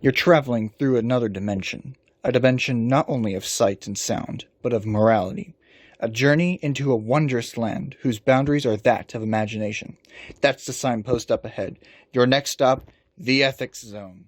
You're traveling through another dimension, a dimension not only of sight and sound, but of morality. A journey into a wondrous land whose boundaries are that of imagination. That's the signpost up ahead. Your next stop, the Ethics Zone.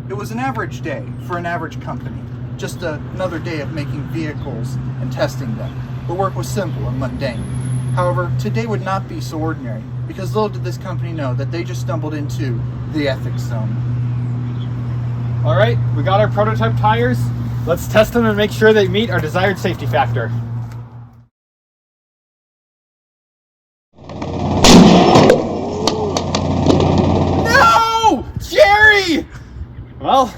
It was an average day for an average company. Just another day of making vehicles and testing them. The work was simple and mundane. However, today would not be so ordinary, because little did this company know that they just stumbled into the Ethics Zone. All right, we got our prototype tires. Let's test them and make sure they meet our desired safety factor. No! Jerry! Well,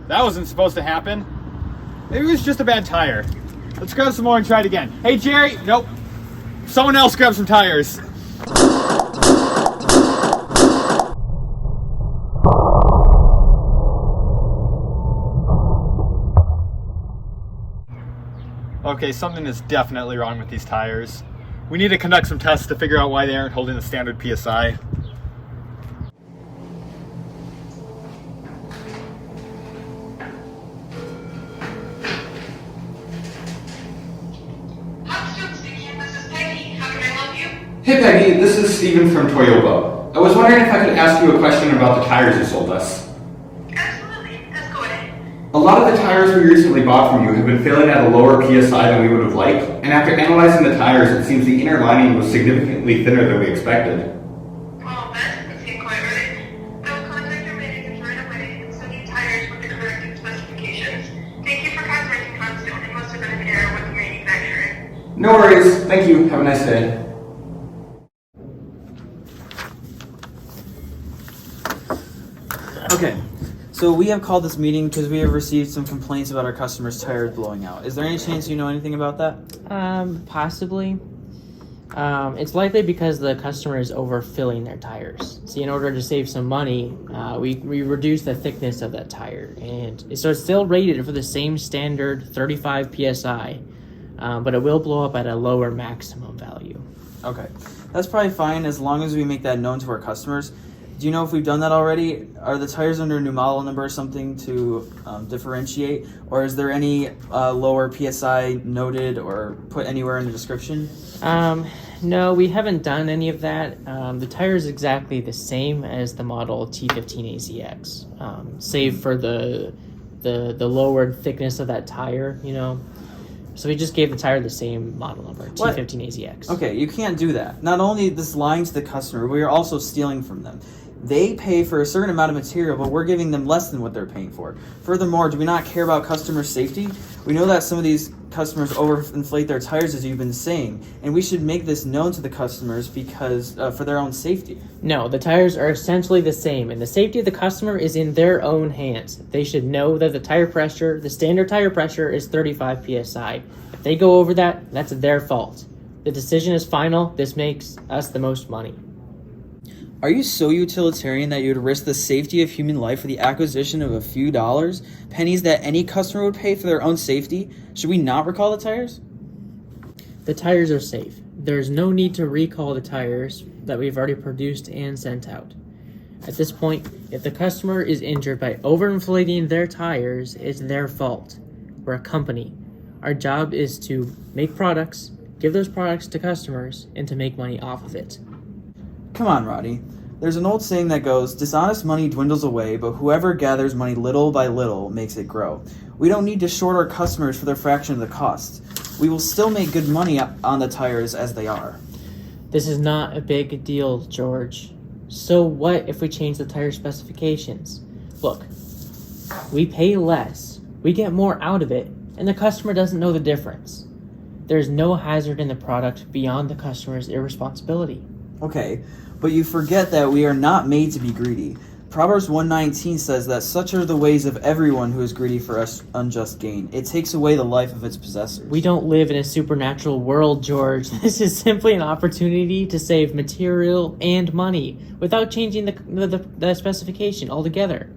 that wasn't supposed to happen. Maybe it was just a bad tire. Let's grab some more and try it again. Hey, Jerry! Nope. Someone else grab some tires. Okay, something is definitely wrong with these tires. We need to conduct some tests to figure out why they aren't holding the standard PSI. Hey Peggy, this is Steven from Toyota. I was wondering if I could ask you a question about the tires you sold us. Absolutely, let's go ahead. A lot of the tires we recently bought from you have been failing at a lower PSI than we would have liked, and after analyzing the tires, it seems the inner lining was significantly thinner than we expected. Well, that doesn't seem quite right. I will contact your managers right away and send you tires with the correct specifications. Thank you for contacting Constantine. It must have been an error with the manufacturer. No worries. Thank you. Have a nice day. Okay, so we have called this meeting because we have received some complaints about our customers' tires blowing out. Is there any chance you know anything about that? Possibly. It's likely because the customer is overfilling their tires. See, in order to save some money, we reduce the thickness of that tire, and so it's still rated for the same standard 35 psi, but it will blow up at a lower maximum value. Okay, that's probably fine as long as we make that known to our customers. Do you know if we've done that already? Are the tires under a new model number or something to differentiate? Or is there any lower PSI noted or put anywhere in the description? No, we haven't done any of that. The tire is exactly the same as the model T15AZX, save for the lowered thickness of that tire, you know. So we just gave the tire the same model number, T15AZX. Okay, you can't do that. Not only this lying to the customer, we are also stealing from them. They pay for a certain amount of material, but we're giving them less than what they're paying for. Furthermore, do we not care about customer safety? We know that some of these customers overinflate their tires, as you've been saying, and we should make this known to the customers because for their own safety. No, the tires are essentially the same, and the safety of the customer is in their own hands. They should know that the standard tire pressure is 35 psi. If they go over that, that's their fault. The decision is final. This makes us the most money. Are you so utilitarian that you would risk the safety of human life for the acquisition of a few dollars, pennies that any customer would pay for their own safety? Should we not recall the tires? The tires are safe. There's no need to recall the tires that we've already produced and sent out. At this point, if the customer is injured by overinflating their tires, it's their fault. We're a company. Our job is to make products, give those products to customers, and to make money off of it. Come on, Roddy. There's an old saying that goes, dishonest money dwindles away, but whoever gathers money little by little makes it grow. We don't need to short our customers for their fraction of the cost. We will still make good money on the tires as they are. This is not a big deal, George. So what if we change the tire specifications? Look, we pay less, we get more out of it, and the customer doesn't know the difference. There's no hazard in the product beyond the customer's irresponsibility. Okay, but you forget that we are not made to be greedy. Proverbs 1:19 says that such are the ways of everyone who is greedy for unjust gain. It takes away the life of its possessors. We don't live in a supernatural world, George. This is simply an opportunity to save material and money without changing the specification altogether.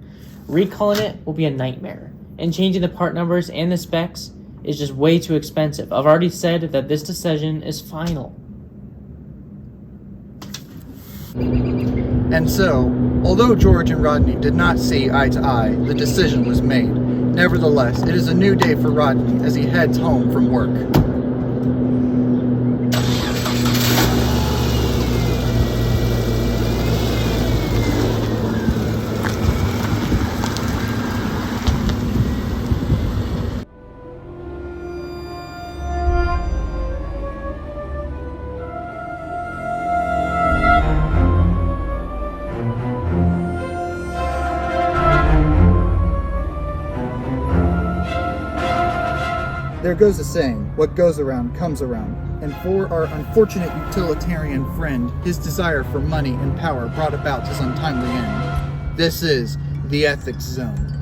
Recalling it will be a nightmare. and changing the part numbers and the specs is just way too expensive. I've already said that this decision is final. And so, although George and Rodney did not see eye to eye, the decision was made. Nevertheless, it is a new day for Rodney as he heads home from work. There goes a saying, what goes around comes around. And for our unfortunate utilitarian friend, his desire for money and power brought about his untimely end. This is the Ethics Zone.